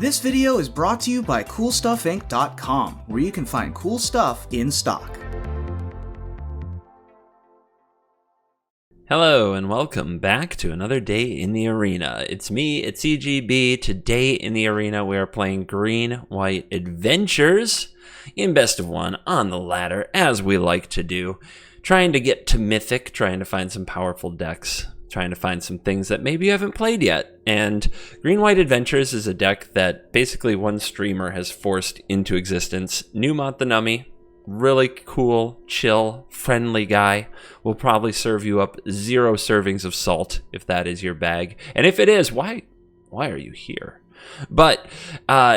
This video is brought to you by CoolStuffInc.com, where you can find cool stuff in stock. Hello and welcome back to another day in the arena. It's me, it's CGB. Today in the arena we are playing Green-White Adventures in best of one on the ladder, as we like to do. Trying to get to Mythic, trying to find some powerful decks, trying to find some things that maybe you haven't played yet. And Green-White Adventures is a deck that basically one streamer has forced into existence. Newmont the Nummy, really cool, chill, friendly guy. Will probably serve you up 0 servings of salt if that is your bag. And if it is, why are you here? But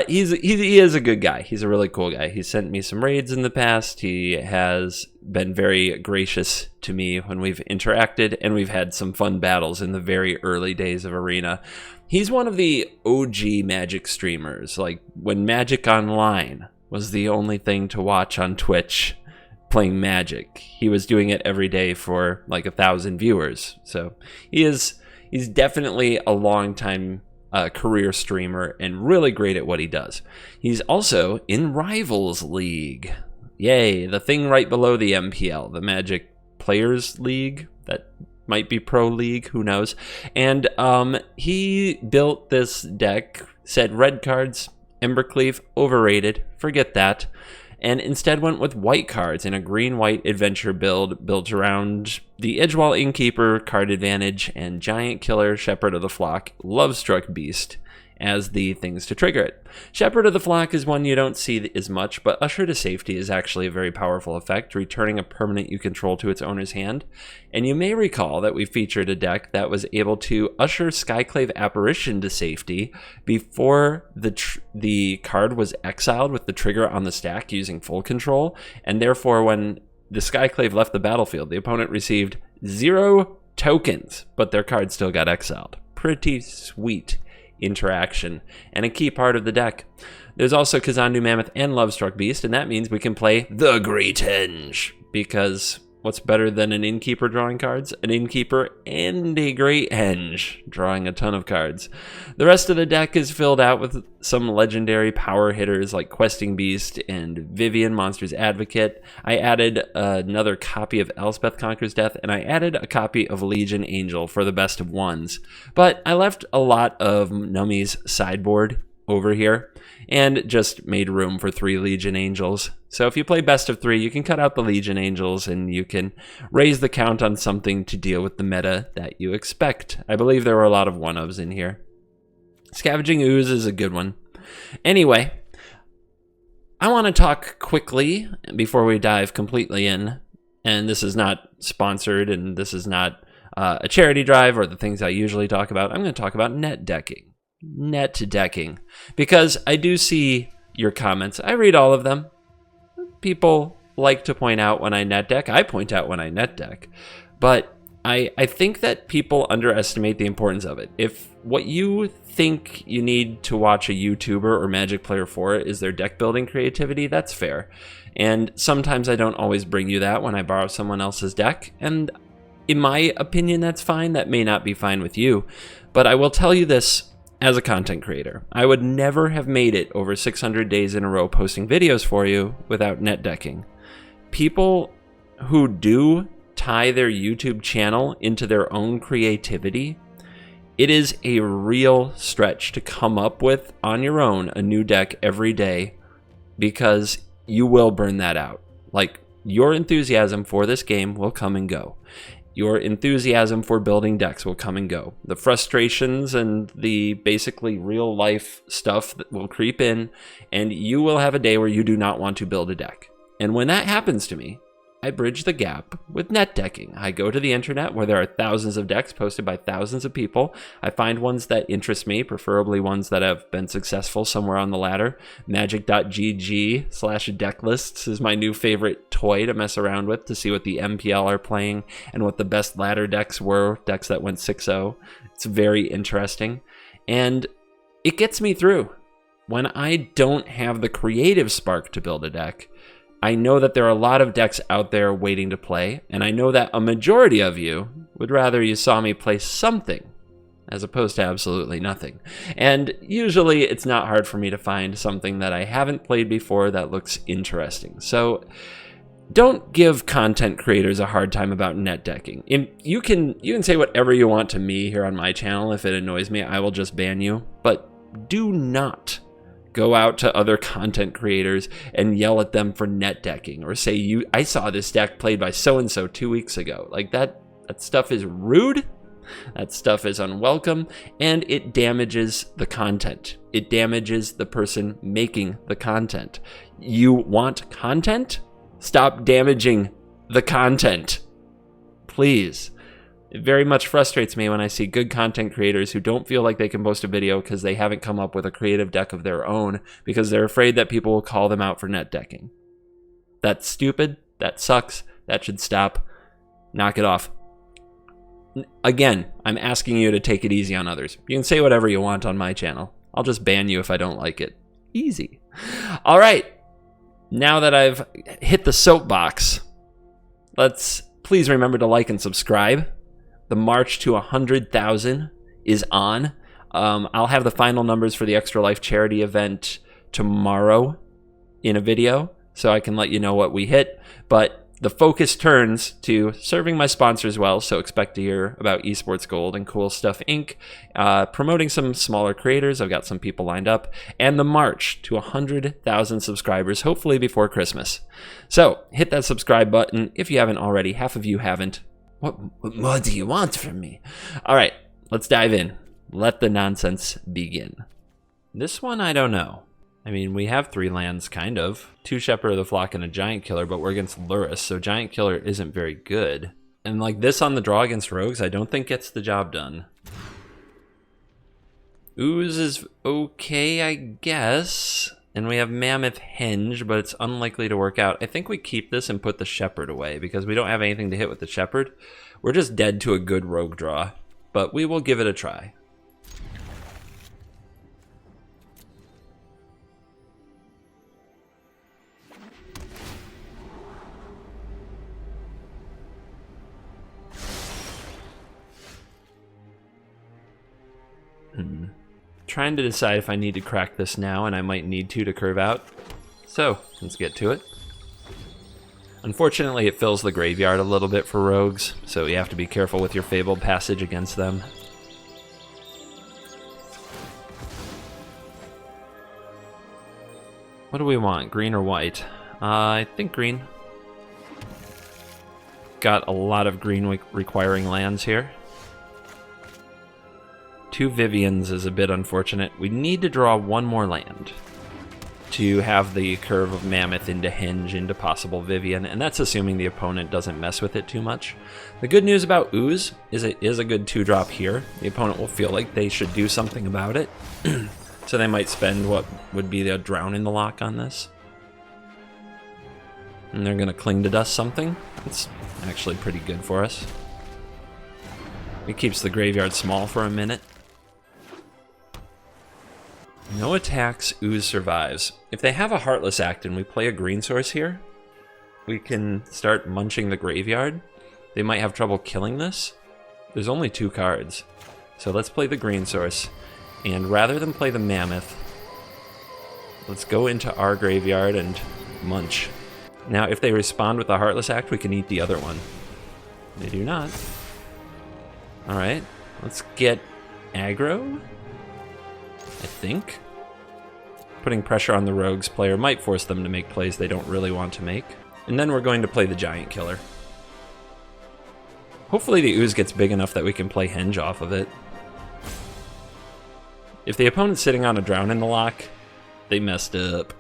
he is a good guy. He's a really cool guy. He's sent me some raids in the past. He has been very gracious to me when we've interacted, and we've had some fun battles in the very early days of Arena. He's one of the OG Magic streamers, like when Magic Online was the only thing to watch on Twitch playing Magic. He was doing it every day for like 1,000 viewers. So he's definitely a long time career streamer and really great at what he does. He's also in Rivals League. Yay, the thing right below the MPL, the Magic Players League. That might be Pro League, who knows. And he built this deck, said red cards, Embercleave, overrated, forget that. And instead went with white cards in a green-white adventure build built around the Edgewall Innkeeper, Card Advantage, and Giant Killer, Shepherd of the Flock, Lovestruck Beast as the things to trigger it. Shepherd of the Flock is one you don't see as much, but Usher to Safety is actually a very powerful effect, returning a permanent you control to its owner's hand. And you may recall that we featured a deck that was able to usher Skyclave Apparition to safety before the card was exiled with the trigger on the stack using full control, and therefore when the Skyclave left the battlefield, the opponent received 0 tokens, but their card still got exiled. Pretty sweet interaction and a key part of the deck. There's also Kazandu Mammoth and Lovestruck Beast, and that means we can play the Great Henge, because what's better than an Innkeeper drawing cards? An Innkeeper and a Great Henge drawing a ton of cards. The rest of the deck is filled out with some legendary power hitters like Questing Beast and Vivian, Monster's Advocate. I added another copy of Elspeth Conquers Death, and I added a copy of Legion Angel for the best of ones. But I left a lot of Nummy's sideboard over here and just made room for 3 Legion Angels. So if you play best of 3, you can cut out the Legion Angels and you can raise the count on something to deal with the meta that you expect. I believe there were a lot of 1-ofs in here. Scavenging Ooze is a good one. Anyway, I want to talk quickly before we dive completely in, and this is not sponsored and this is not a charity drive or the things I usually talk about. I'm going to talk about net decking. Net decking, because I do see your comments. I read all of them. People like to point out when I net deck. I point out when I net deck, but I think that people underestimate the importance of it. If what you think you need to watch a YouTuber or Magic player for is their deck building creativity, that's fair. And sometimes I don't always bring you that when I borrow someone else's deck, and in my opinion, that's fine. That may not be fine with you, but I will tell you this. As a content creator, I would never have made it over 600 days in a row posting videos for you without net decking. People who do tie their YouTube channel into their own creativity, it is a real stretch to come up with on your own a new deck every day, because you will burn that out. Like, your enthusiasm for this game will come and go. Your enthusiasm for building decks will come and go. The frustrations and the basically real life stuff that will creep in, and you will have a day where you do not want to build a deck. And when that happens to me, I bridge the gap with net decking. I go to the internet where there are thousands of decks posted by thousands of people. I find ones that interest me, preferably ones that have been successful somewhere on the ladder. Magic.gg/decklists is my new favorite toy to mess around with to see what the MPL are playing and what the best ladder decks were, decks that went 6-0. It's very interesting, and it gets me through. When I don't have the creative spark to build a deck, I know that there are a lot of decks out there waiting to play, and I know that a majority of you would rather you saw me play something as opposed to absolutely nothing. And usually it's not hard for me to find something that I haven't played before that looks interesting. So don't give content creators a hard time about net decking. You can say whatever you want to me here on my channel. If it annoys me, I will just ban you. But do not go out to other content creators and yell at them for net decking, or say, I saw this deck played by so-and-so 2 weeks ago. Like that stuff is rude. That stuff is unwelcome, and it damages the content. It damages the person making the content. You want content? Stop damaging the content, please. It very much frustrates me when I see good content creators who don't feel like they can post a video because they haven't come up with a creative deck of their own because they're afraid that people will call them out for net decking. That's stupid. That sucks. That should stop. Knock it off. Again, I'm asking you to take it easy on others. You can say whatever you want on my channel. I'll just ban you if I don't like it. Easy. All right. Now that I've hit the soapbox, let's please remember to like and subscribe. The march to 100,000 is on. I'll have the final numbers for the Extra Life charity event tomorrow in a video, so I can let you know what we hit. But the focus turns to serving my sponsors well, so expect to hear about eSports Gold and Cool Stuff Inc., promoting some smaller creators. I've got some people lined up, and the march to 100,000 subscribers, hopefully before Christmas. So hit that subscribe button if you haven't already. Half of you haven't. What more do you want from me? All right, let's dive in. Let the nonsense begin. This one, I don't know. I mean, we have 3 lands, kind of. 2 Shepherd of the Flock and a Giant Killer, but we're against Lurrus, so Giant Killer isn't very good. And like this on the draw against Rogues, I don't think gets the job done. Ooze is okay, I guess. And we have Mammoth Henge, but it's unlikely to work out. I think we keep this and put the Shepherd away, because we don't have anything to hit with the Shepherd. We're just dead to a good Rogue draw, but we will give it a try. Trying to decide if I need to crack this now, and I might need to curve out. So, let's get to it. Unfortunately, it fills the graveyard a little bit for rogues, so you have to be careful with your Fabled Passage against them. What do we want, green or white? I think green. Got a lot of green requiring lands here. 2 Vivians is a bit unfortunate. We need to draw 1 more land to have the curve of Mammoth into Henge into possible Vivian, and that's assuming the opponent doesn't mess with it too much. The good news about Ooze is it is a good 2-drop here. The opponent will feel like they should do something about it, so they might spend what would be the Drown in the Lock on this. And they're going to Cling to Dust something. It's actually pretty good for us. It keeps the graveyard small for a minute. No attacks, Ooze survives. If they have a Heartless Act and we play a green source here, we can start munching the graveyard. They might have trouble killing this. There's only 2 cards. So let's play the green source. And rather than play the Mammoth, let's go into our graveyard and munch. Now, if they respond with the Heartless Act, we can eat the other one. They do not. Alright, let's get aggro, I think. Putting pressure on the Rogues player might force them to make plays they don't really want to make. And then we're going to play the Giant Killer. Hopefully the Ooze gets big enough that we can play Henge off of it. If the opponent's sitting on a Drown in the Lock, they messed up.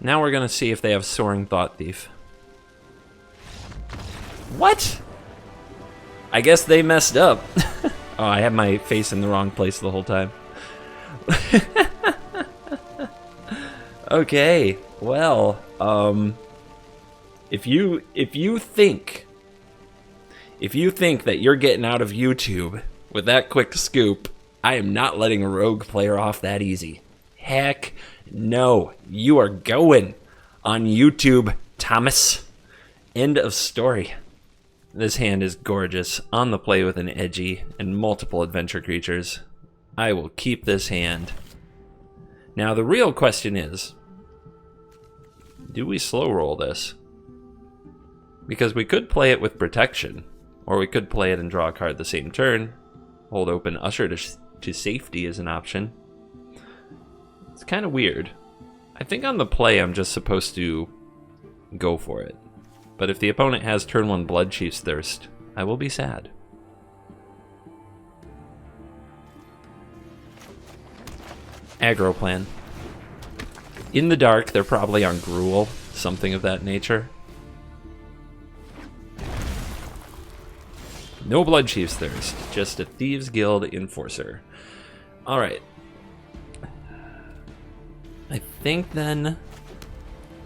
Now we're gonna see if they have Soaring Thought Thief. What? I guess they messed up. Oh, I had my face in the wrong place the whole time. Okay, well, if you think If you think that you're getting out of YouTube with that quick scoop, I am not letting a rogue player off that easy. Heck no. You are going on YouTube, Thomas. End of story. This hand is gorgeous. On the play with an edgy and multiple adventure creatures. I will keep this hand. Now the real question is, do we slow roll this? Because we could play it with protection, or we could play it and draw a card the same turn. Hold open Usher to safety is an option. It's kind of weird. I think on the play I'm just supposed to go for it. But if the opponent has turn 1 Bloodchief's Thirst, I will be sad. Aggro plan. In the dark, they're probably on Gruul, something of that nature. No Bloodchief's Thirst, just a Thieves Guild Enforcer. Alright. I think then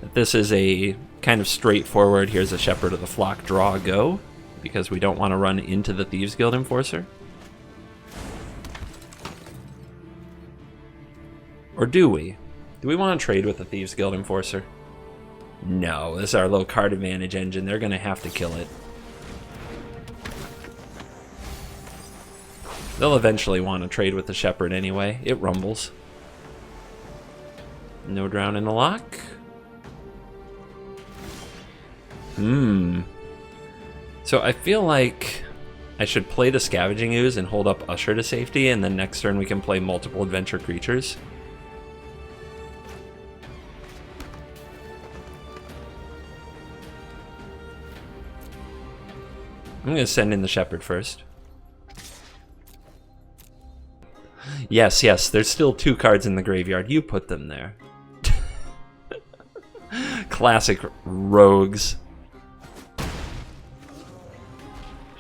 that this is a kind of straightforward, here's a Shepherd of the Flock, draw, go, because we don't want to run into the Thieves Guild Enforcer. Or do we? Do we want to trade with the Thieves Guild Enforcer? No, this is our low card advantage engine. They're going to have to kill it. They'll eventually want to trade with the Shepherd anyway. It rumbles. No Drown in the Lock. So I feel like I should play the Scavenging Ooze and hold up Usher to safety, and then next turn we can play multiple adventure creatures. I'm going to send in the Shepherd first. Yes, yes, there's still 2 cards in the graveyard. You put them there. Classic rogues.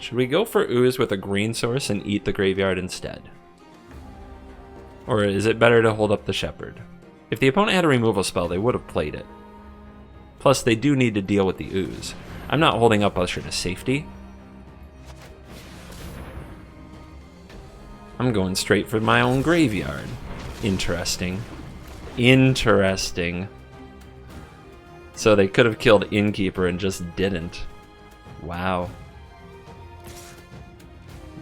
Should we go for Ooze with a green source and eat the graveyard instead? Or is it better to hold up the Shepherd? If the opponent had a removal spell, they would have played it. Plus, they do need to deal with the Ooze. I'm not holding up Usher to safety. I'm going straight for my own graveyard. Interesting. Interesting. So they could have killed Innkeeper and just didn't. Wow.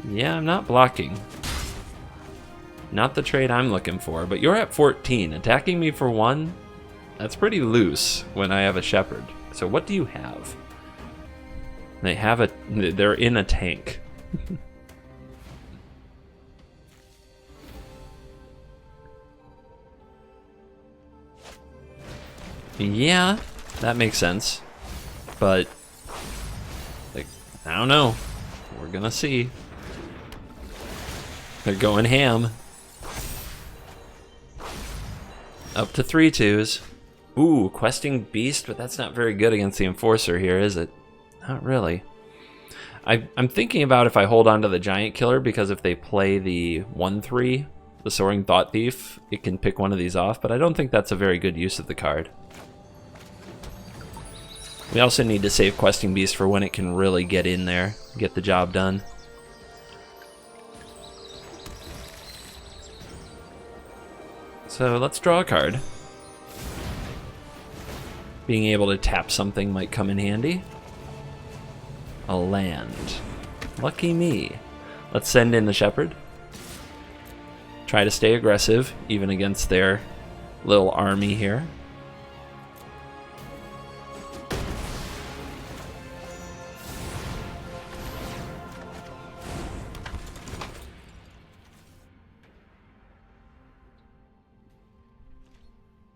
Yeah, I'm not blocking. Not the trade I'm looking for, but you're at 14. Attacking me for 1? That's pretty loose when I have a Shepherd. So what do you have? They have a... They're in a tank. Yeah, that makes sense. But, like, I don't know. We're gonna see. They're going ham. Up to 3/2s. Ooh, Questing Beast, but that's not very good against the Enforcer here, is it? Not really. I'm thinking about if I hold on to the Giant Killer, because if they play the 1/3, the Soaring Thought Thief, it can pick one of these off, but I don't think that's a very good use of the card. We also need to save Questing Beast for when it can really get in there, get the job done. So let's draw a card. Being able to tap something might come in handy. A land. Lucky me. Let's send in the Shepherd. Try to stay aggressive, even against their little army here.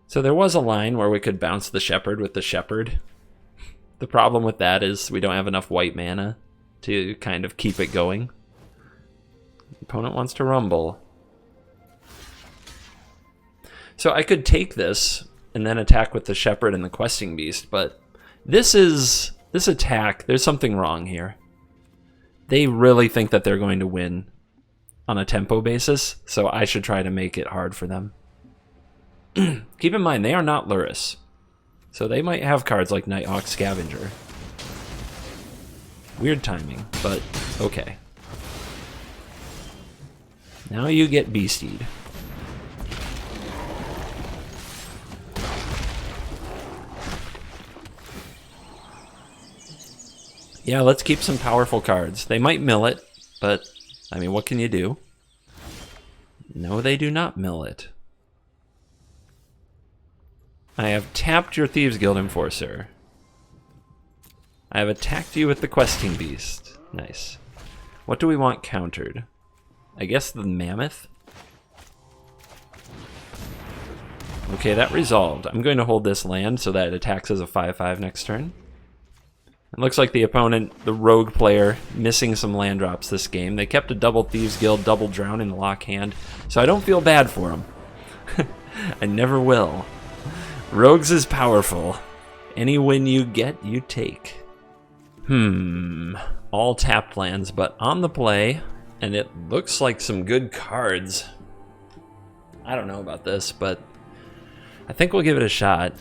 So there was a line where we could bounce the Shepherd with the Shepherd. The problem with that is we don't have enough white mana to kind of keep it going. Opponent wants to rumble. So I could take this and then attack with the Shepherd and the Questing Beast, but this attack, there's something wrong here. They really think that they're going to win on a tempo basis, so I should try to make it hard for them. Keep in mind, they are not Lurrus, so they might have cards like Nighthawk Scavenger. Weird timing, but okay. Now you get beastied. Yeah, let's keep some powerful cards. They might mill it, but, I mean, what can you do? No, they do not mill it. I have tapped your Thieves Guild Enforcer. I have attacked you with the Questing Beast. Nice. What do we want countered? I guess the Mammoth? Okay, that resolved. I'm going to hold this land so that it attacks as a 5/5 next turn. It looks like the opponent, the rogue player, missing some land drops this game. They kept a double Thieves Guild, double Drown in the lock hand, so I don't feel bad for them. I never will. Rogues is powerful. Any win you get, you take. All tapped lands, but on the play, and it looks like some good cards. I don't know about this, but I think we'll give it a shot.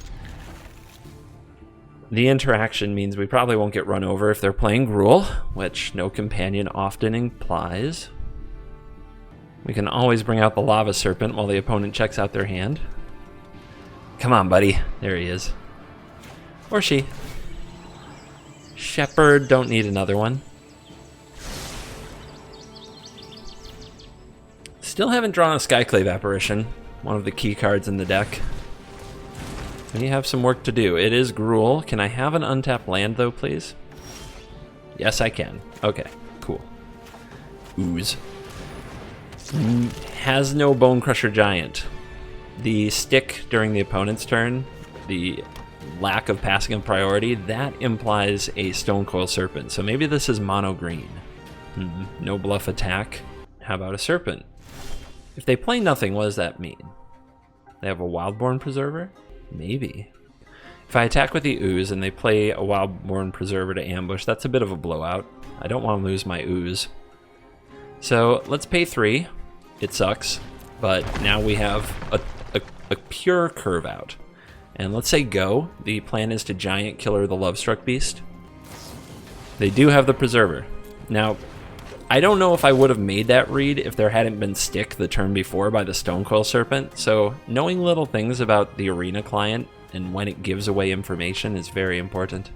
The interaction means we probably won't get run over if they're playing Gruul, which no companion often implies. We can always bring out the Lava Serpent while the opponent checks out their hand. Come on, buddy. There he is. Or she. Shepherd, don't need another one. Still haven't drawn a Skyclave Apparition, one of the key cards in the deck. We have some work to do. It is Gruul. Can I have an untapped land, though, please? Yes, I can. Okay, cool. Ooze. Has no Bone Crusher Giant. The stick during the opponent's turn, the lack of passing of priority, that implies a Stonecoil Serpent. So maybe this is mono green. No bluff attack. How about a Serpent? If they play nothing, what does that mean? They have a Wildborn Preserver? Maybe. If I attack with the Ooze and they play a Wildborn Preserver to ambush, that's a bit of a blowout. I don't want to lose my Ooze. So let's pay 3. It sucks, but now we have a pure curve out. And let's say go. The plan is to Giant Killer the Lovestruck Beast. They do have the Preserver. Now, I don't know if I would have made that read if there hadn't been stick the turn before by the Stonecoil Serpent, so knowing little things about the Arena client and when it gives away information is very important.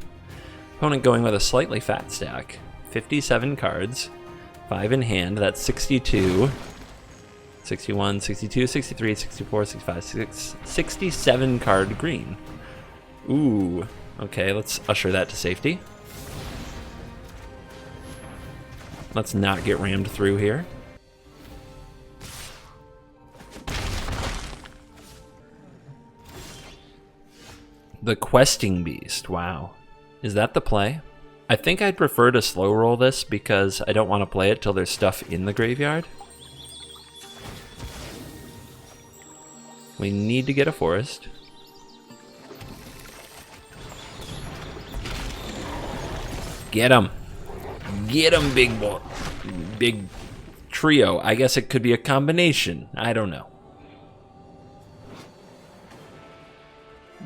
Opponent going with a slightly fat stack. 57 cards, 5 in hand, that's 62. 61, 62, 63, 64, 65, 67 card green. Ooh, okay, let's usher that to safety. Let's not get rammed through here. The Questing Beast, wow. Is that the play? I think I'd prefer to slow roll this because I don't want to play it till there's stuff in the graveyard. We need to get a forest. Get him. Get him, big boy. Big trio. I guess it could be a combination. I don't know.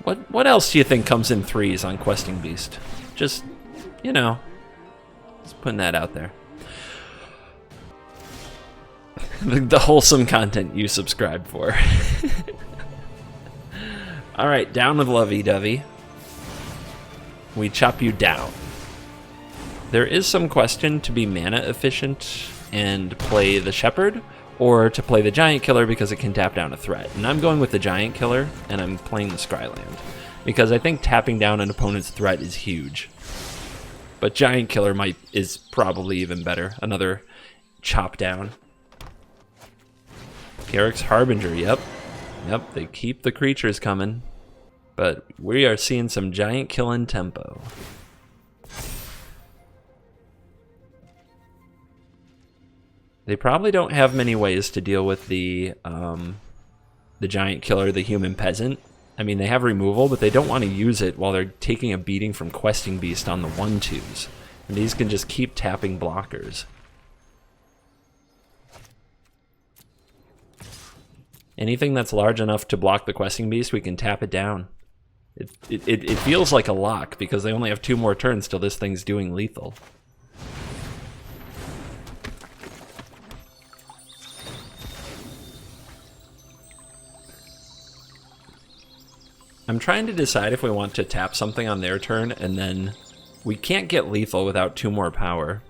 What else do you think comes in 3s on Questing Beast? Just, you know, just putting that out there. The wholesome content you subscribe for. Alright, down with lovey-dovey. We chop you down. There is some question to be mana efficient and play the Shepherd, or to play the Giant Killer because it can tap down a threat. And I'm going with the Giant Killer, and I'm playing the Scryland, because I think tapping down an opponent's threat is huge. But Giant Killer is probably even better. Another chop down. Garrick's Harbinger, yep. Yep, they keep the creatures coming. But we are seeing some giant killing tempo. They probably don't have many ways to deal with the giant killer, the human peasant. I mean, they have removal, but they don't want to use it while they're taking a beating from Questing Beast on the 1/2s. And these can just keep tapping blockers. Anything that's large enough to block the Questing Beast, we can tap it down. It feels like a lock because they only have 2 more turns till this thing's doing lethal. I'm trying to decide if we want to tap something on their turn, and then we can't get lethal without 2 more power.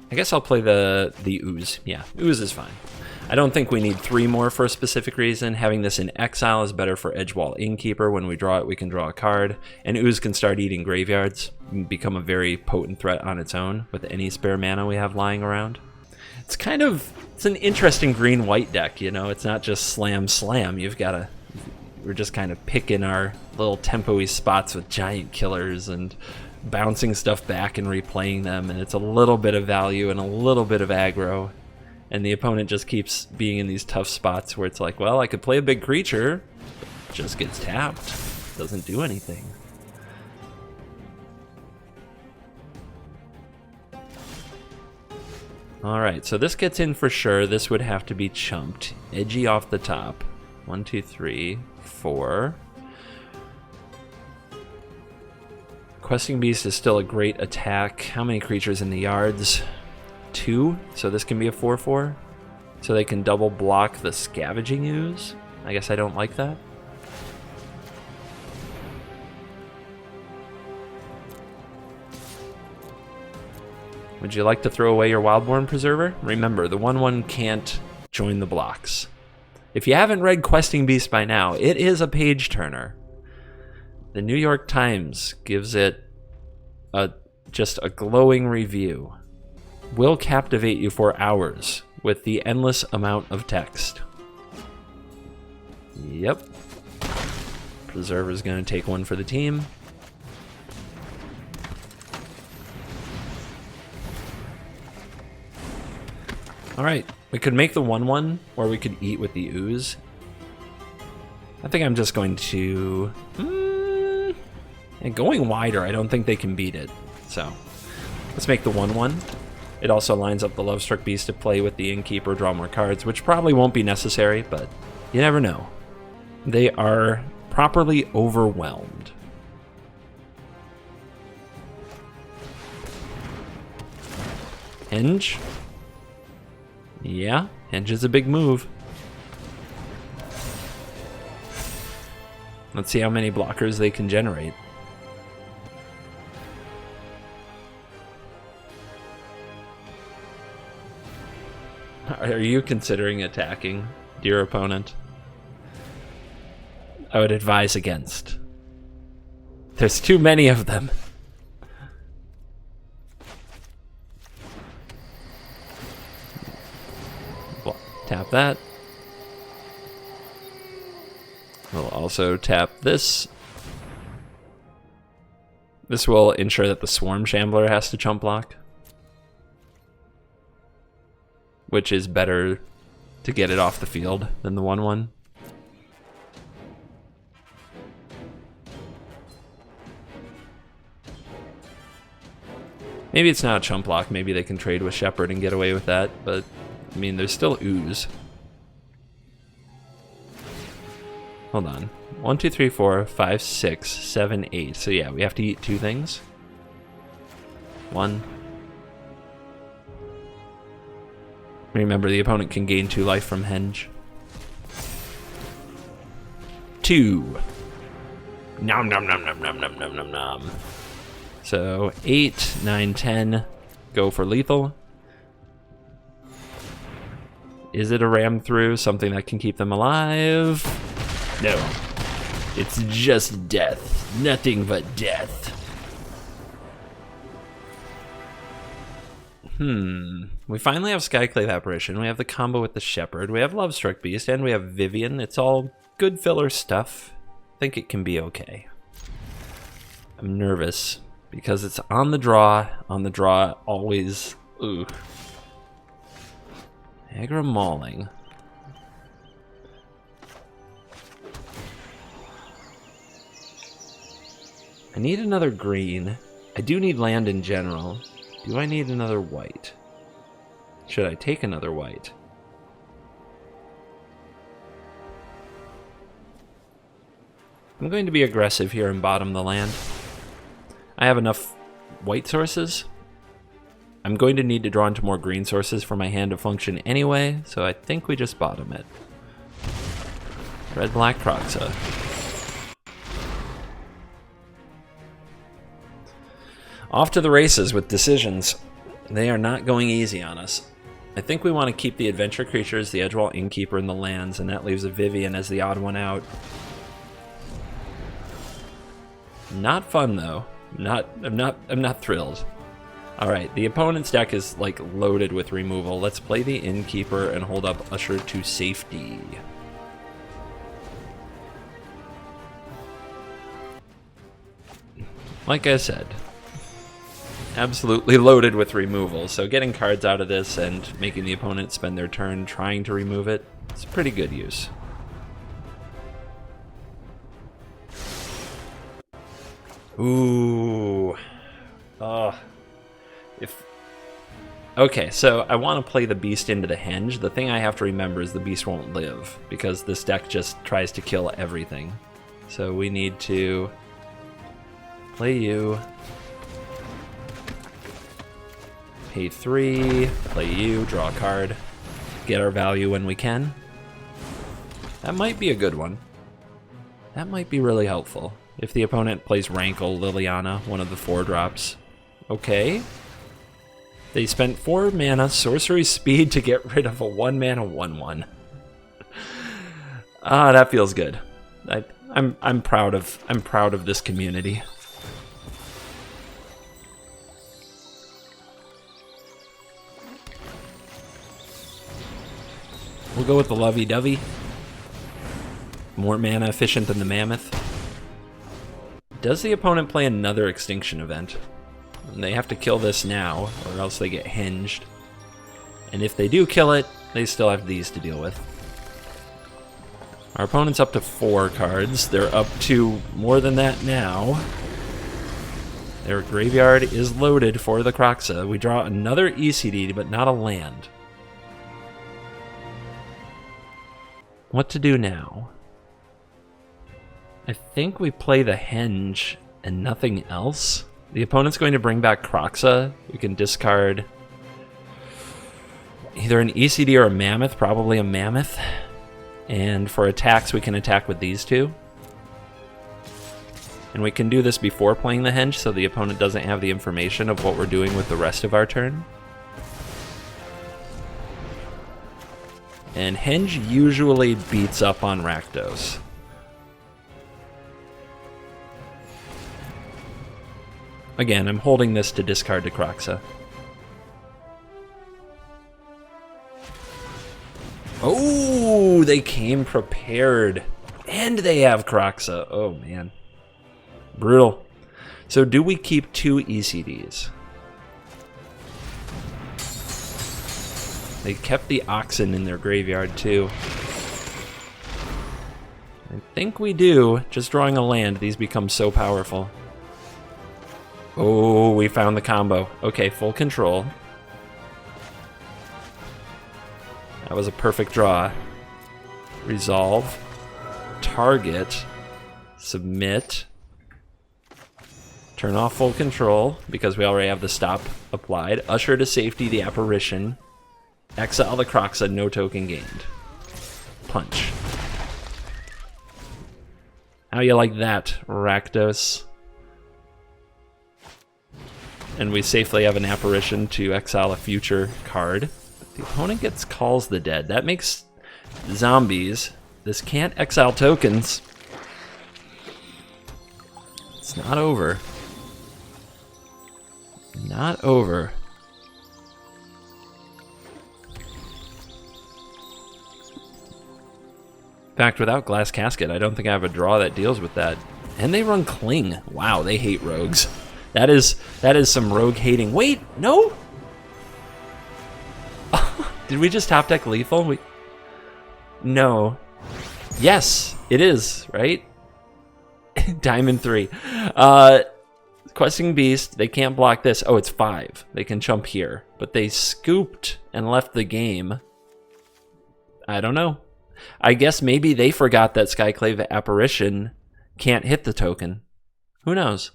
I guess I'll play the Ooze. Yeah, Ooze is fine. I don't think we need 3 more for a specific reason. Having this in exile is better for Edgewall Innkeeper. When we draw it, we can draw a card. And Ooze can start eating graveyards and become a very potent threat on its own with any spare mana we have lying around. It's kind of, it's an interesting green-white deck, you know? It's not just slam, slam. You've got to, we're just kind of picking our little tempo-y spots with giant killers and bouncing stuff back and replaying them. And it's a little bit of value and a little bit of aggro. And the opponent just keeps being in these tough spots where it's like, well, I could play a big creature, just gets tapped, doesn't do anything. Alright, so this gets in for sure. This would have to be chumped. Edgy off the top. 1, 2, 3, 4. Questing Beast is still a great attack. How many creatures in the yards? 2, so this can be a 4/4. So they can double block the Scavenging Ooze. I guess I don't like that. Would you like to throw away your Wildborn Preserver? Remember, the 1/1 can't join the blocks. If you haven't read Questing Beast by now, it is a page turner. The New York Times gives it just a glowing review. Will captivate you for hours with the endless amount of text. Yep. Preserver's gonna take 1 for the team. Alright, we could make the 1/1, or we could eat with the Ooze. I think I'm just going to... and going wider, I don't think they can beat it. So, let's make the 1/1. It also lines up the Lovestruck Beast to play with the Innkeeper, draw more cards, which probably won't be necessary, but you never know. They are properly overwhelmed. Henge? Yeah, Henge is a big move. Let's see how many blockers they can generate. Are you considering attacking, dear opponent? I would advise against. There's too many of them. Well, tap that. We'll also tap this. This will ensure that the Swarm Shambler has to chump block, which is better to get it off the field than the 1/1. Maybe it's not a chump block, maybe they can trade with Shepherd and get away with that, but I mean, there's still Ooze. Hold on. 1, 2, 3, 4, 5, 6, 7, 8. So yeah, we have to eat 2 things. 1. Remember, the opponent can gain 2 life from Henge. 2. Nom nom nom nom nom nom nom nom nom. So 8, 9, 10. Go for lethal. Is it a ram through? Something that can keep them alive? No. It's just death. Nothing but death. We finally have Skyclave Apparition. We have the combo with the Shepherd. We have Lovestruck Beast, and we have Vivian. It's all good filler stuff. I think it can be okay. I'm nervous because it's on the draw. On the draw, always. Ooh. Aggro Mauling. I need another green. I do need land in general. Do I need another white? Should I take another white? I'm going to be aggressive here and bottom the land. I have enough white sources. I'm going to need to draw into more green sources for my hand to function anyway, so I think we just bottom it. Red-black Kroxa. Off to the races with decisions. They are not going easy on us. I think we want to keep the adventure creatures, the Edgewall Innkeeper, and the lands, and that leaves a Vivian as the odd one out. Not fun though. I'm not thrilled. Alright, the opponent's deck is like loaded with removal. Let's play the Innkeeper and hold up Usher to safety. Like I said, absolutely loaded with removal, so getting cards out of this and making the opponent spend their turn trying to remove it is pretty good use. Ooh. Okay, so I want to play the Beast into the Henge. The thing I have to remember is the Beast won't live, because this deck just tries to kill everything. So we need to play you, pay 3, play you, draw a card, get our value when we can. That might be a good one. That might be really helpful. If the opponent plays Rankle, Liliana, one of the 4 drops. Okay. They spent 4 mana, sorcery speed to get rid of a 1-mana 1/1. Ah, that feels good. I'm proud of this community. We'll go with the lovey-dovey. More mana efficient than the mammoth. Does the opponent play another extinction event? They have to kill this now, or else they get hinged. And if they do kill it, they still have these to deal with. Our opponent's up to 4 cards. They're up to more than that now. Their graveyard is loaded for the Kroxa. We draw another ECD, but not a land. What to do now? I think we play the Henge and nothing else. The opponent's going to bring back Kroxa. We can discard either an ECD or a Mammoth, probably a Mammoth. And for attacks, we can attack with these 2. And we can do this before playing the Henge, so the opponent doesn't have the information of what we're doing with the rest of our turn. And Henge usually beats up on Rakdos. Again, I'm holding this to discard to Kroxa. Oh, they came prepared. And they have Kroxa. Oh, man. Brutal. So do we keep 2 ECDs? They kept the Oxen in their graveyard, too. I think we do. Just drawing a land, these become so powerful. Oh, we found the combo. Okay, full control. That was a perfect draw. Resolve. Target. Submit. Turn off full control, because we already have the stop applied. Usher to safety the Apparition. Exile the Kroxa, no token gained. Punch. How you like that, Rakdos? And we safely have an Apparition to exile a future card. The opponent gets Calls the Dead. That makes zombies. This can't exile tokens. It's not over. Not over. In fact, without Glass Casket, I don't think I have a draw that deals with that. And they run Cling. Wow, they hate rogues. That is some rogue hating. Wait, no? Did we just top deck lethal? No. Yes, it is, right? Diamond 3. Questing Beast, they can't block this. Oh, it's 5. They can jump here. But they scooped and left the game. I don't know. I guess maybe they forgot that Skyclave Apparition can't hit the token. Who knows?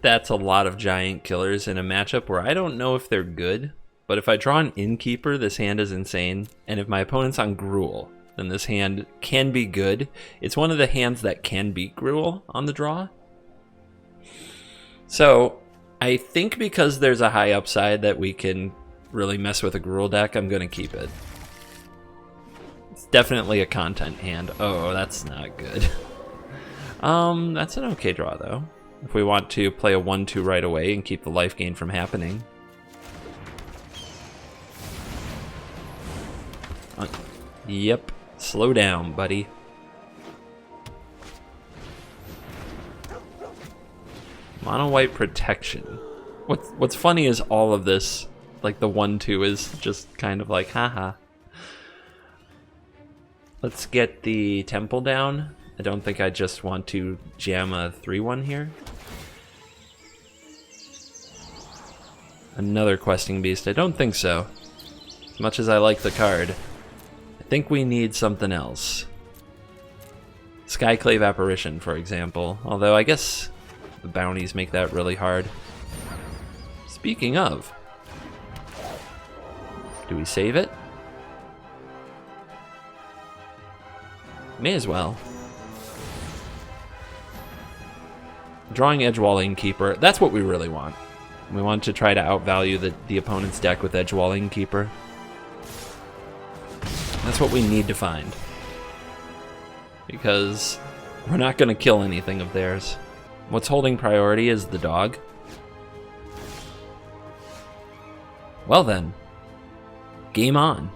That's a lot of giant killers in a matchup where I don't know if they're good, but if I draw an Innkeeper, this hand is insane, and if my opponent's on Gruul, then this hand can be good. It's one of the hands that can beat Gruul on the draw. So I think because there's a high upside that we can really mess with a Gruul deck, I'm going to keep it. It's definitely a content hand. Oh, that's not good. That's an okay draw, though. If we want to play a 1-2 right away and keep the life gain from happening. Yep. Slow down, buddy. Mono white protection. What's funny is all of this, like the 1-2 is just kind of like, haha. Let's get the temple down. I don't think I just want to jam a 3-1 here. Another questing beast. I don't think so. As much as I like the card, I think we need something else. Skyclave Apparition, for example. Although I guess the bounties make that really hard. Speaking of, do we save it? May as well. Drawing Edgewall Keeper, that's what we really want. We want to try to outvalue the opponent's deck with Edgewall Keeper. That's what we need to find. Because we're not going to kill anything of theirs. What's holding priority is the dog. Well then, game on.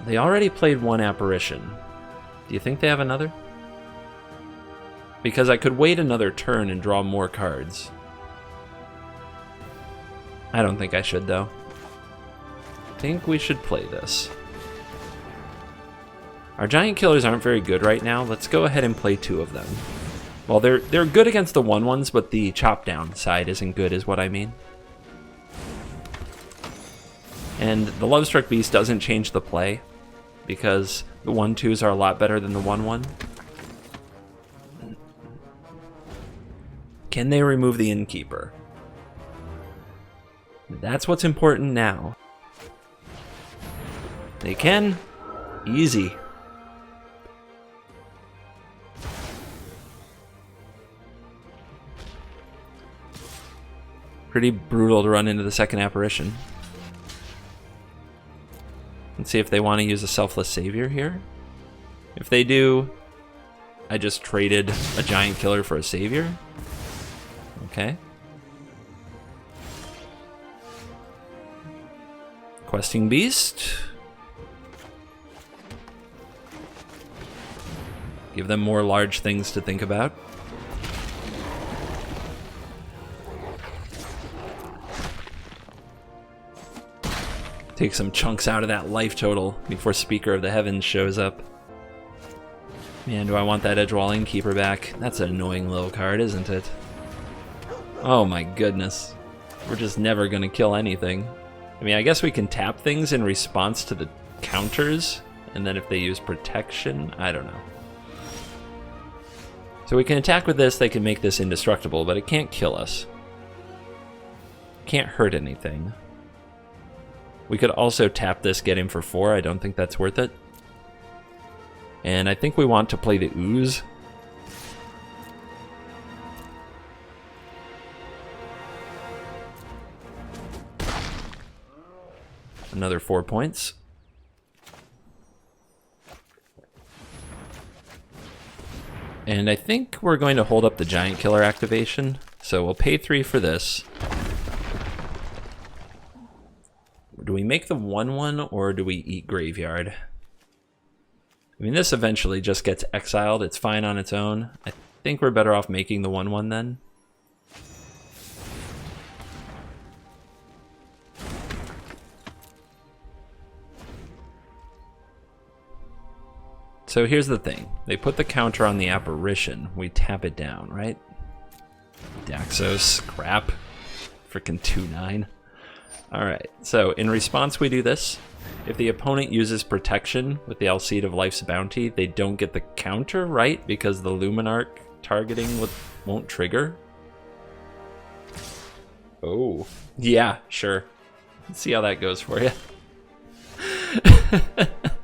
They already played one Apparition. Do you think they have another? Because I could wait another turn and draw more cards. I don't think I should, though. I think we should play this. Our giant killers aren't very good right now. Let's go ahead and play 2 of them. Well, they're good against the 1/1s, but the chop down side isn't good, is what I mean. And the Lovestruck Beast doesn't change the play, because the 1/2s are a lot better than the 1/1. Can they remove the Innkeeper? That's what's important now. They can. Easy. Pretty brutal to run into the second Apparition. Let's see if they want to use a Selfless Savior here. If they do, I just traded a giant killer for a Savior. Okay. Questing Beast. Give them more large things to think about. Take some chunks out of that life total before Speaker of the Heavens shows up. Man, do I want that Edgewall Keeper back. That's an annoying little card, isn't it? Oh my goodness. We're just never going to kill anything. I mean, I guess we can tap things in response to the counters, and then if they use protection, I don't know. So we can attack with this, they can make this indestructible, but it can't kill us. It can't hurt anything. We could also tap this, get him for 4. I don't think that's worth it. And I think we want to play the Ooze. Another 4 points. And I think we're going to hold up the Giant Killer activation. So we'll pay 3 for this. Do we make the 1/1 or do we eat Graveyard? I mean, this eventually just gets exiled. It's fine on its own. I think we're better off making the 1/1 then. So here's the thing. They put the counter on the Apparition. We tap it down, right? Daxos, crap. Frickin' 2/9. Alright, so in response we do this. If the opponent uses protection with the Alseid of Life's Bounty, they don't get the counter, right? Because the Luminarch targeting won't trigger? Oh, yeah, sure. Let's see how that goes for you.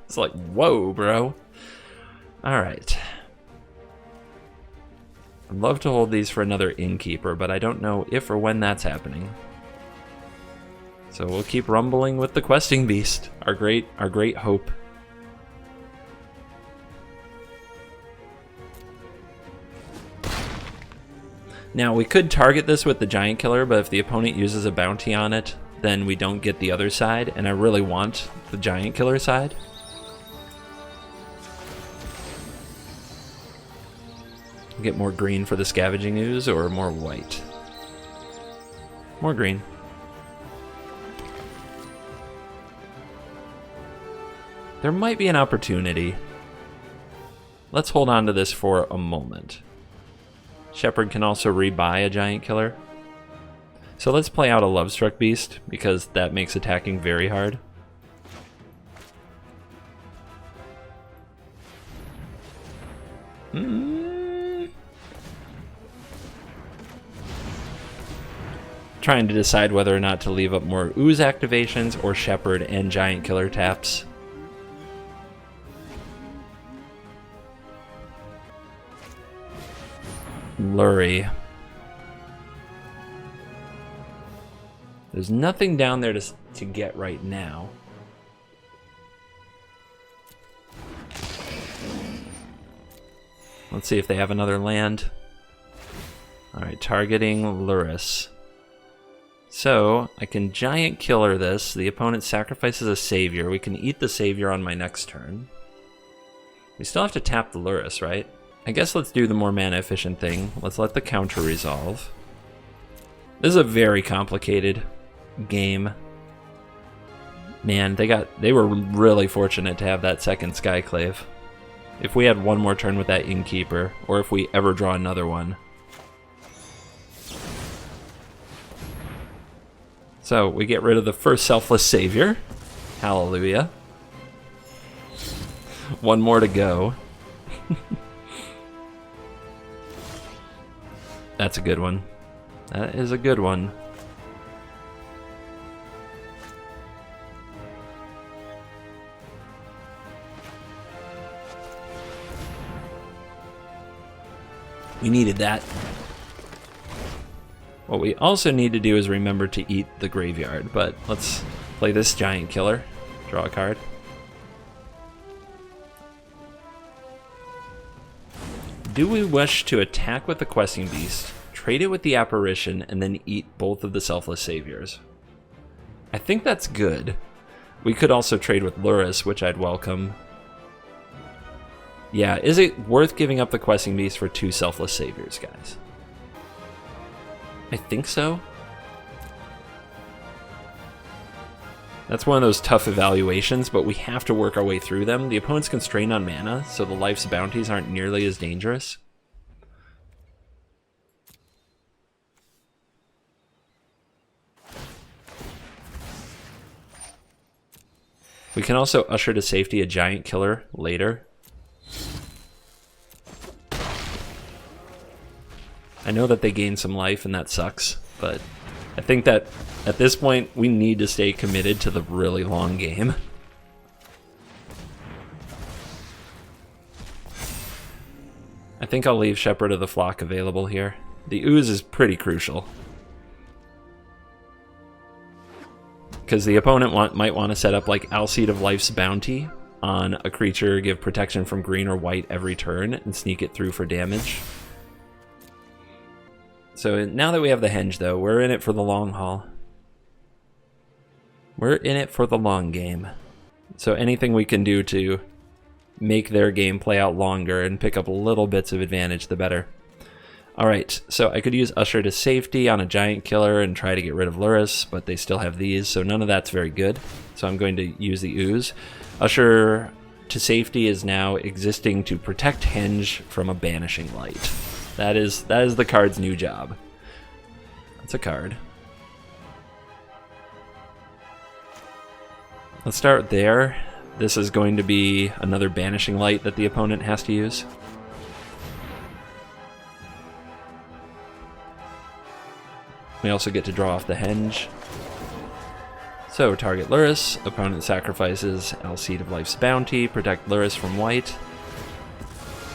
It's like, whoa, bro. Alright. I'd love to hold these for another Innkeeper, but I don't know if or when that's happening. So we'll keep rumbling with the Questing Beast, our great hope. Now we could target this with the Giant Killer, but if the opponent uses a bounty on it, then we don't get the other side, and I really want the Giant Killer side. Get more green for the Scavenging Ooze, or more white? More green. There might be an opportunity. Let's hold on to this for a moment. Shepherd can also rebuy a Giant Killer. So let's play out a Lovestruck Beast, because that makes attacking very hard. Trying to decide whether or not to leave up more Ooze activations or Shepherd and Giant Killer taps. Lurie. There's nothing down there to get right now. Let's see if they have another land. Alright, targeting Luris. So, I can Giant Killer this. The opponent sacrifices a Savior. We can eat the Savior on my next turn. We still have to tap the Luris, right? I guess let's do the more mana efficient thing. Let's let the counter resolve. This is a very complicated game. Man, they were really fortunate to have that second Skyclave. If we had one more turn with that Innkeeper, or if we ever draw another one. So, we get rid of the first Selfless Savior. Hallelujah. One more to go. That's a good one. That is a good one. We needed that. What we also need to do is remember to eat the graveyard, but let's play this Giant Killer. Draw a card. Do we wish to attack with the Questing Beast, trade it with the Apparition, and then eat both of the Selfless Saviors? I think that's good. We could also trade with Luris, which I'd welcome. Yeah, is it worth giving up the Questing Beast for 2 Selfless Saviors, guys? I think so. That's one of those tough evaluations, but we have to work our way through them. The opponent's constrained on mana, so the Life's Bounties aren't nearly as dangerous. We can also usher to safety a Giant Killer later. I know that they gain some life and that sucks, but I think that at this point we need to stay committed to the really long game. I think I'll leave Shepherd of the Flock available here. The Ooze is pretty crucial. Because the opponent might want to set up like Alseid of Life's Bounty on a creature, give protection from green or white every turn, and sneak it through for damage. So now that we have the Henge, though, we're in it for the long haul. We're in it for the long game. So anything we can do to make their game play out longer and pick up little bits of advantage, the better. Alright, so I could use Usher to safety on a Giant Killer and try to get rid of Luris, but they still have these, so none of that's very good. So I'm going to use the Ooze. Usher to safety is now existing to protect Henge from a Banishing Light. That is the card's new job. That's a card. Let's start there. This is going to be another Banishing Light that the opponent has to use. We also get to draw off the Henge. So, target Lurrus, opponent sacrifices Alseid of Life's Bounty, protect Lurrus from white.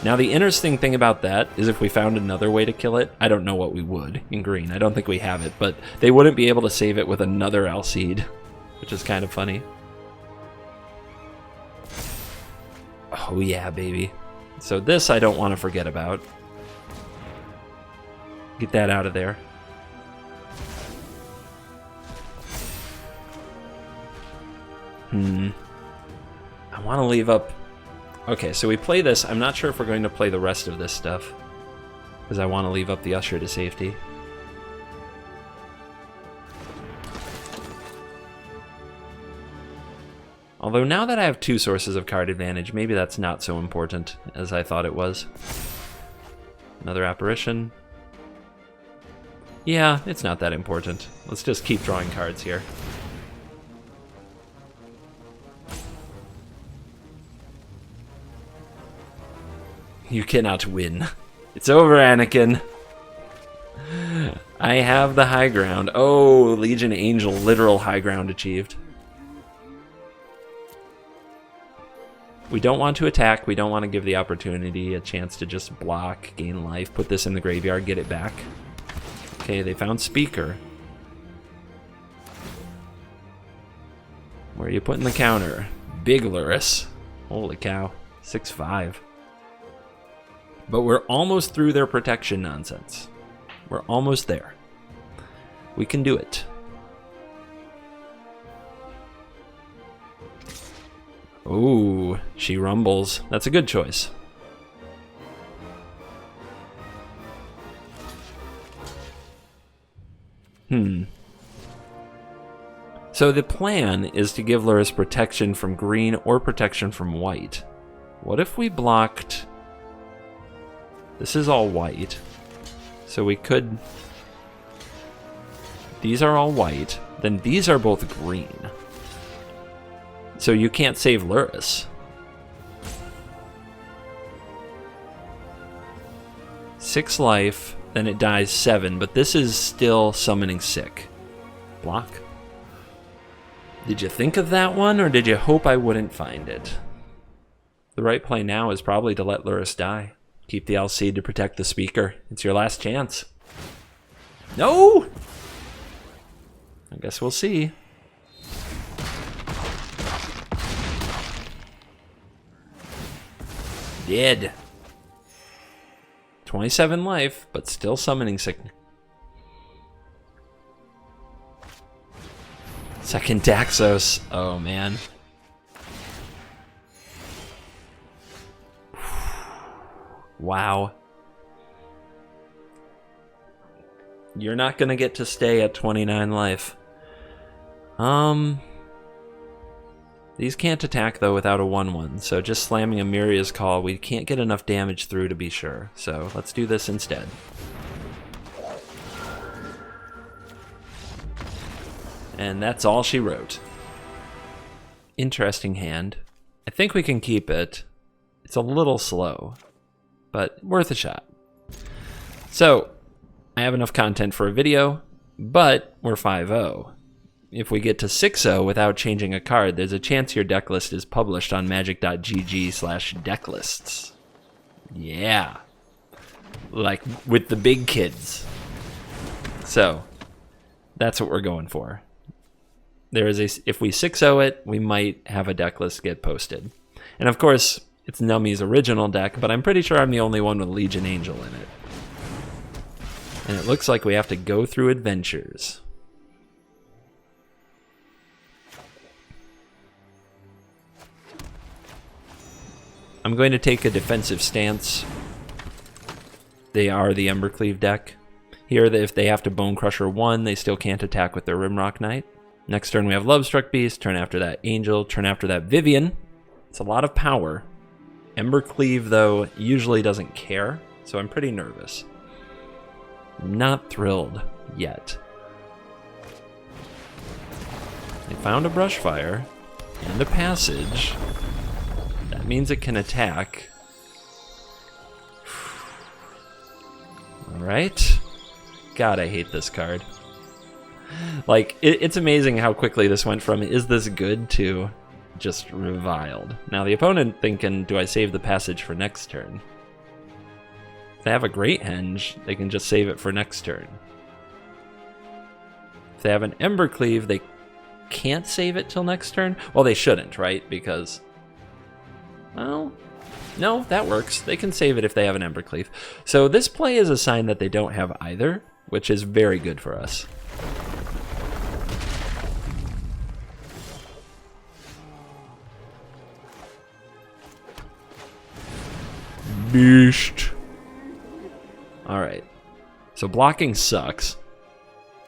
Now the interesting thing about that is if we found another way to kill it, I don't know what we would in green. I don't think we have it, but they wouldn't be able to save it with another Alseid, which is kind of funny. Oh yeah, baby. So this I don't want to forget about. Get that out of there. I want to leave up... Okay, so we play this. I'm not sure if we're going to play the rest of this stuff, because I want to leave up the Usher to safety. Although now that I have 2 sources of card advantage, maybe that's not so important as I thought it was. Another Apparition. Yeah, it's not that important. Let's just keep drawing cards here. You cannot win. It's over, Anakin. I have the high ground. Oh, Legion Angel, literal high ground achieved. We don't want to attack. We don't want to give the opportunity a chance to just block, gain life, put this in the graveyard, get it back. Okay, they found Speaker. Where are you putting the counter? Big Lurrus. Holy cow. 6-5. But we're almost through their protection nonsense. We're almost there. We can do it. Ooh, she rumbles. That's a good choice. So the plan is to give Lurrus protection from green or protection from white. What if we blocked... This is all white, so we could... These are all white, then these are both green. So you can't save Lurrus. 6 life, then it dies 7, but this is still summoning sick. Block. Did you think of that one, or did you hope I wouldn't find it? The right play now is probably to let Lurrus die. Keep the Alseid to protect the Speaker. It's your last chance. No! I guess we'll see. Dead. 27 life, but still summoning sickness. Second Daxos. Oh, man. Wow. You're not gonna get to stay at 29 life. These can't attack, though, without a 1/1, so just slamming a Miria's Call, we can't get enough damage through to be sure, so let's do this instead. And that's all she wrote. Interesting hand. I think we can keep it. It's a little slow, but worth a shot. So, I have enough content for a video, but we're 5-0. If we get to 6-0 without changing a card, there's a chance your deck list is published on magic.gg/decklists. Yeah. Like with the big kids. So, that's what we're going for. If we 6-0 it, we might have a deck list get posted. And of course, it's Nummy's original deck, but I'm pretty sure I'm the only one with Legion Angel in it. And it looks like we have to go through adventures. I'm going to take a defensive stance. They are the Embercleave deck. Here, if they have to Bone Crusher 1, they still can't attack with their Rimrock Knight. Next turn we have Lovestruck Beast, turn after that Angel, turn after that Vivian. It's a lot of power. Embercleave, though, usually doesn't care, so I'm pretty nervous. Not thrilled yet. They found a Brushfire. and a passage. That means it can attack. Alright. God, I hate this card. Like, it's amazing how quickly this went from is this good to just reviled. Now the opponent thinking, do I save the passage for next turn? If they have a Great Henge, they can just save it for next turn. If they have an Embercleave, they can't save it till next turn? Well, they shouldn't, right? Because, well, no, that works. They can save it if they have an Embercleave. So this play is a sign that they don't have either, which is very good for us. Beast. Alright. So blocking sucks.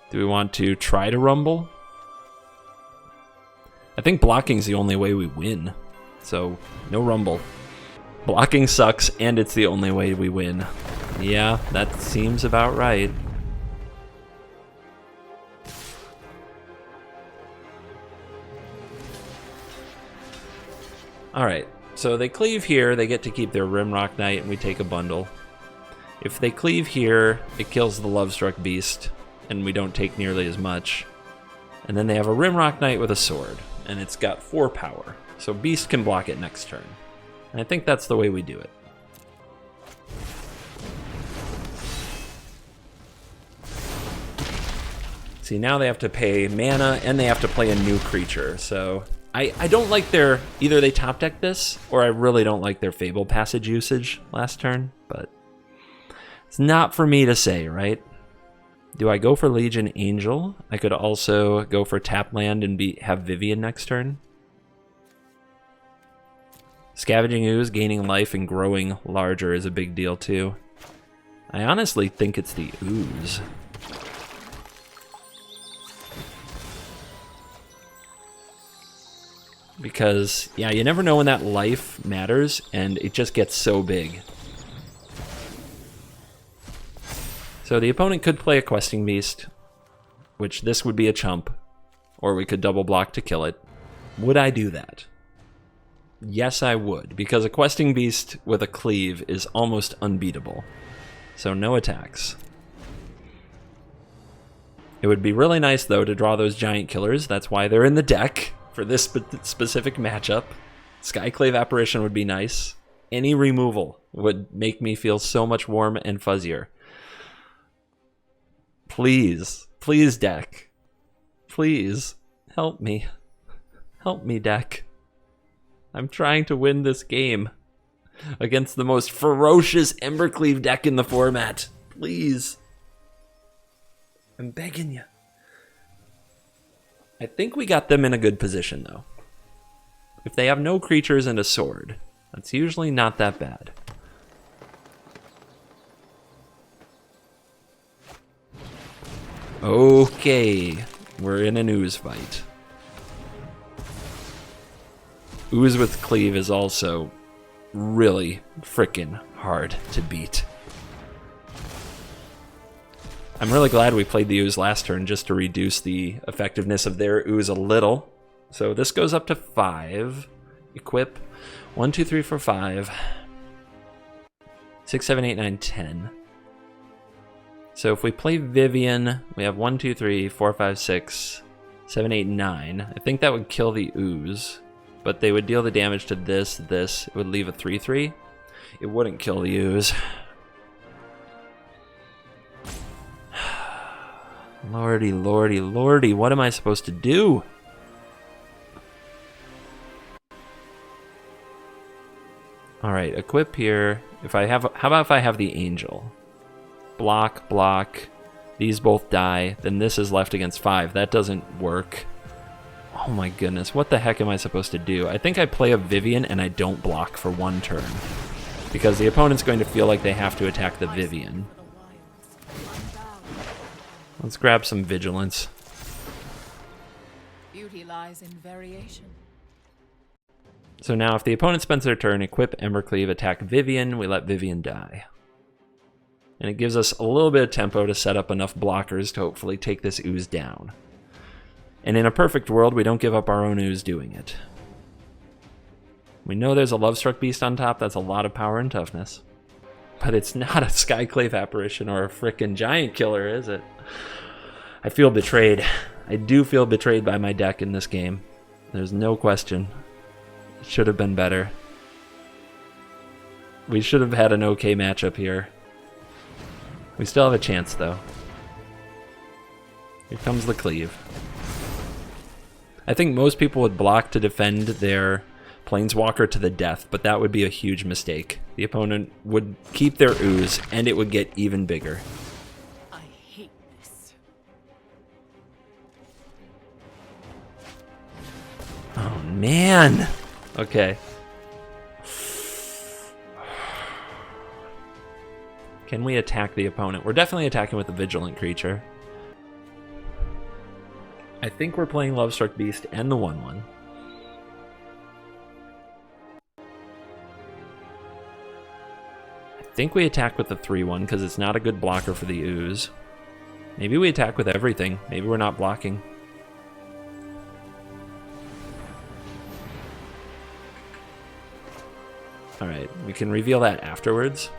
Do we want to try to rumble? I think blocking's the only way we win. So, no rumble. Blocking sucks, and it's the only way we win. Yeah, that seems about right. Alright, so they cleave here, they get to keep their Rimrock Knight, and we take a bundle. If they cleave here, it kills the Lovestruck Beast, and we don't take nearly as much. And then they have a Rimrock Knight with a sword, and it's got 4 power. So Beast can block it next turn. And I think that's the way we do it. See, now they have to pay mana, and they have to play a new creature, so I don't like their, either they top deck this, or I really don't like their Fable Passage usage last turn, but it's not for me to say, right? Do I go for Legion Angel? I could also go for tap land and have Vivian next turn. Scavenging Ooze, gaining life and growing larger is a big deal too. I honestly think it's the Ooze. Because, yeah, you never know when that life matters, and it just gets so big. So the opponent could play a Questing Beast, which this would be a chump, or we could double block to kill it. Would I do that? Yes, I would, because a Questing Beast with a cleave is almost unbeatable. So no attacks. It would be really nice, though, to draw those giant killers. That's why they're in the deck for this specific matchup. Skyclave Apparition would be nice. Any removal would make me feel so much warm and fuzzier. Please, please, deck. Please, help me. Help me, deck. I'm trying to win this game against the most ferocious Embercleave deck in the format. Please. I'm begging you. I think we got them in a good position, though. If they have no creatures and a sword, that's usually not that bad. Okay, we're in an Ooze fight. Ooze with Cleave is also really frickin' hard to beat. I'm really glad we played the Ooze last turn just to reduce the effectiveness of their Ooze a little. So this goes up to 5. Equip. 1, 2, 3, 4, 5. 6, 7, 8, 9, 10. So if we play Vivian, we have 1, 2, 3, 4, 5, 6, 7, 8, 9. I think that would kill the Ooze, but they would deal the damage to this. It would leave a 3/3. It wouldn't kill the Ooze. Lordy, lordy, lordy, what am I supposed to do? Alright, equip here. How about if I have the Angel? Block, block. These both die. Then this is left against 5. That doesn't work. Oh my goodness, what the heck am I supposed to do? I think I play a Vivian and I don't block for 1 turn. Because the opponent's going to feel like they have to attack the Vivian. Let's grab some Vigilance. Beauty lies in variation. So now if the opponent spends their turn, equip Embercleave, attack Vivian, we let Vivian die. And it gives us a little bit of tempo to set up enough blockers to hopefully take this Ooze down. And in a perfect world, we don't give up our own Ooze doing it. We know there's a Lovestruck Beast on top. That's a lot of power and toughness. But it's not a Skyclave Apparition or a frickin' Giant Killer, is it? I feel betrayed. I do feel betrayed by my deck in this game. There's no question. It should have been better. We should have had an okay matchup here. We still have a chance, though. Here comes the cleave. I think most people would block to defend their Planeswalker to the death, but that would be a huge mistake. The opponent would keep their ooze, and it would get even bigger. I hate this. Oh, man! Okay. Can we attack the opponent? We're definitely attacking with a Vigilant creature. I think we're playing Lovestruck Beast and the 1/1. I think we attack with the 3/1 because it's not a good blocker for the ooze. Maybe we attack with everything. Maybe we're not blocking. Alright, we can reveal that afterwards.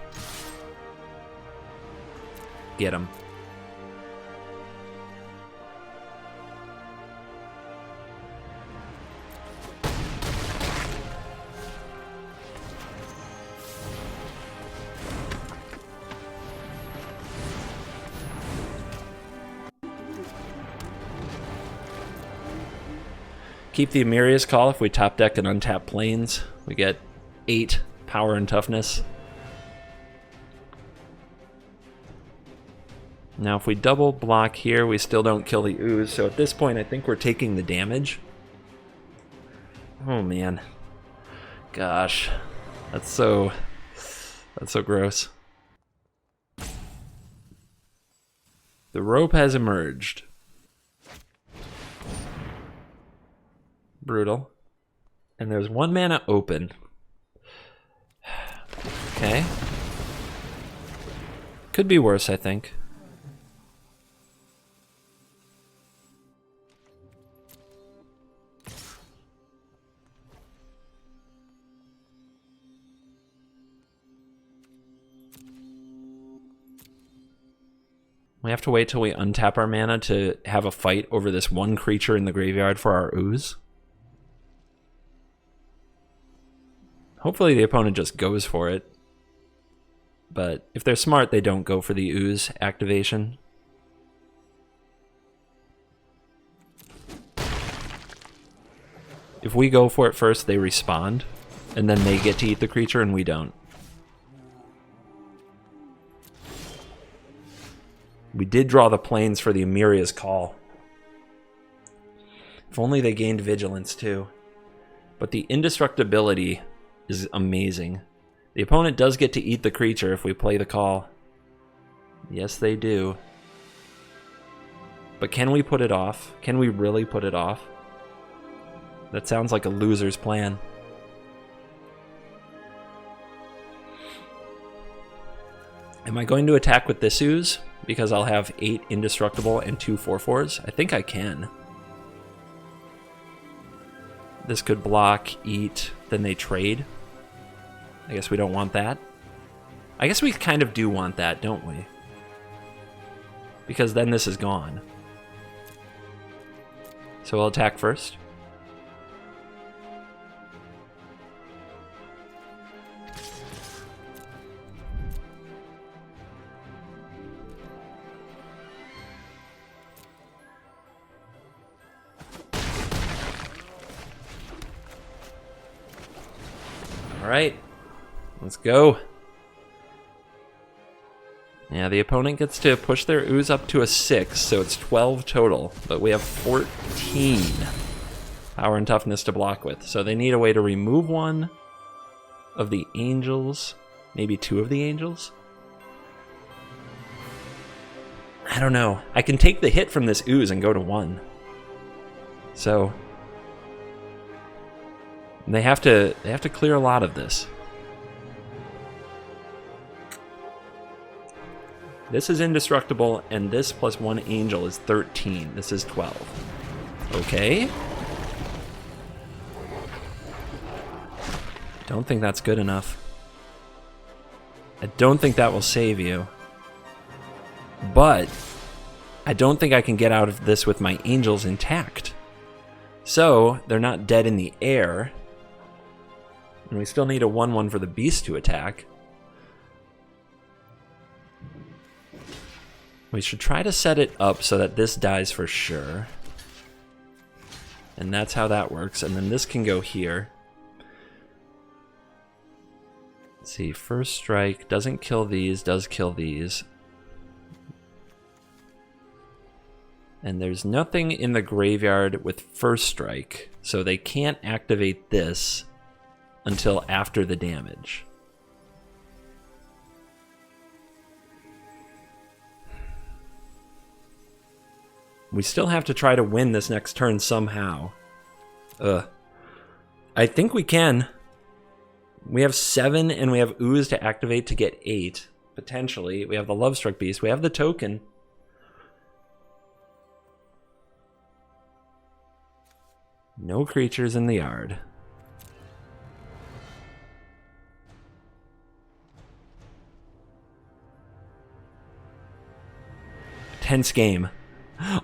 Get him. Keep the Amiria's Call if we top deck and untap planes. We get 8 power and toughness. Now if we double block here, we still don't kill the ooze, so at this point I think we're taking the damage. Oh man. Gosh. That's so gross. The rope has emerged. Brutal. And there's 1 mana open. Okay. Could be worse, I think. We have to wait till we untap our mana to have a fight over this 1 creature in the graveyard for our ooze. Hopefully the opponent just goes for it. But if they're smart, they don't go for the ooze activation. If we go for it first, they respond, and then they get to eat the creature and we don't. We did draw the planes for the Amiria's Call. If only they gained vigilance too. But the indestructibility is amazing. The opponent does get to eat the creature if we play the call. Yes, they do. But can we put it off? Can we really put it off? That sounds like a loser's plan. Am I going to attack with this ooze? Because I'll have 8 indestructible and 2 4/4s? I think I can. This could block, eat, then they trade. I guess we don't want that. I guess we kind of do want that, don't we? Because then this is gone. So we'll attack first. Alright, let's go. Yeah, the opponent gets to push their ooze up to a 6, so it's 12 total, but we have 14 power and toughness to block with. So they need a way to remove 1 of the angels, maybe 2 of the angels. I don't know. I can take the hit from this ooze and go to 1. So they have to clear a lot of this. This is indestructible, and this plus 1 angel is 13. This is 12. Okay. Don't think that's good enough. I don't think that will save you. But I don't think I can get out of this with my angels intact. So they're not dead in the air. And we still need a 1/1 for the beast to attack. We should try to set it up so that this dies for sure. And that's how that works. And then this can go here. Let's see, first strike doesn't kill these, does kill these. And there's nothing in the graveyard with first strike, so they can't activate this until after the damage. We still have to try to win this next turn somehow. I think we can. We have 7 and we have Ooze to activate to get 8, potentially. We have the Lovestruck Beast. We have the token. No creatures in the yard. Tense game.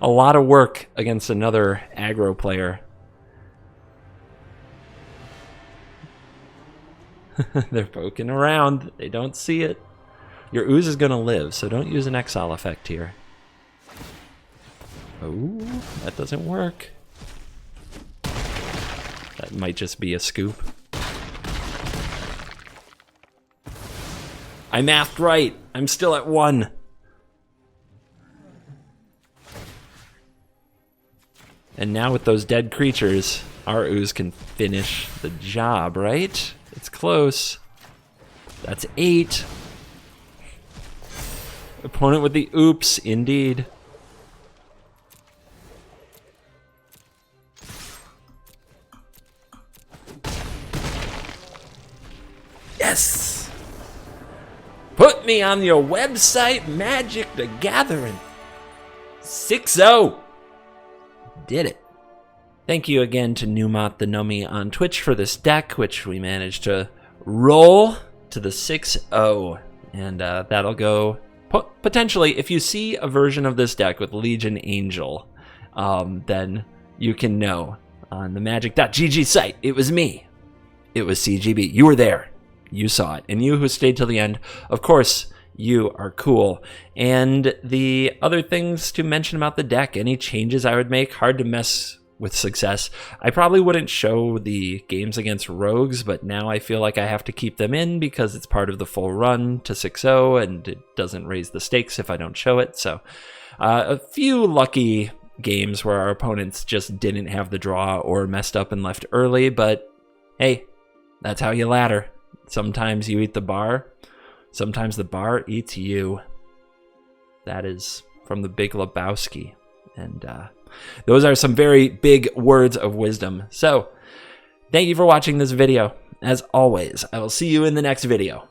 A lot of work against another aggro player. They're poking around. They don't see it. Your Ooze is going to live, so don't use an exile effect here. Oh, that doesn't work. That might just be a scoop. I mathed right. I'm still at 1. And now with those dead creatures, our Ooze can finish the job, right? It's close. That's 8. Opponent with the oops, indeed. Yes! Put me on your website, Magic the Gathering. 6-0. Did it. Thank you again to Numot the Nummy on Twitch for this deck, which we managed to roll to the 6-0. And that'll go, potentially, if you see a version of this deck with Legion Angel, then you can know on the magic.gg site, it was me. It was CGB. You were there. You saw it. And you who stayed till the end, of course, you are cool. And the other things to mention about the deck, any changes I would make, hard to mess with success. I probably wouldn't show the games against rogues, but now I feel like I have to keep them in because it's part of the full run to 6-0 and it doesn't raise the stakes if I don't show it. So a few lucky games where our opponents just didn't have the draw or messed up and left early, but hey, that's how you ladder. Sometimes you eat the bar, sometimes the bar eats you. That is from the Big Lebowski. And those are some very big words of wisdom. So, thank you for watching this video. As always, I will see you in the next video.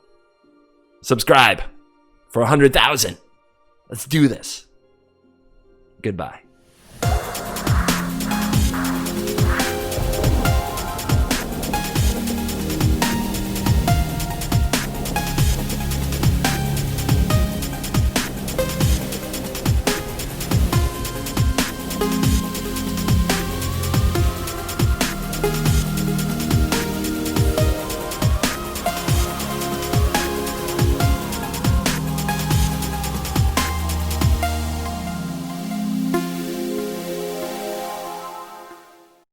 Subscribe for 100,000. Let's do this. Goodbye.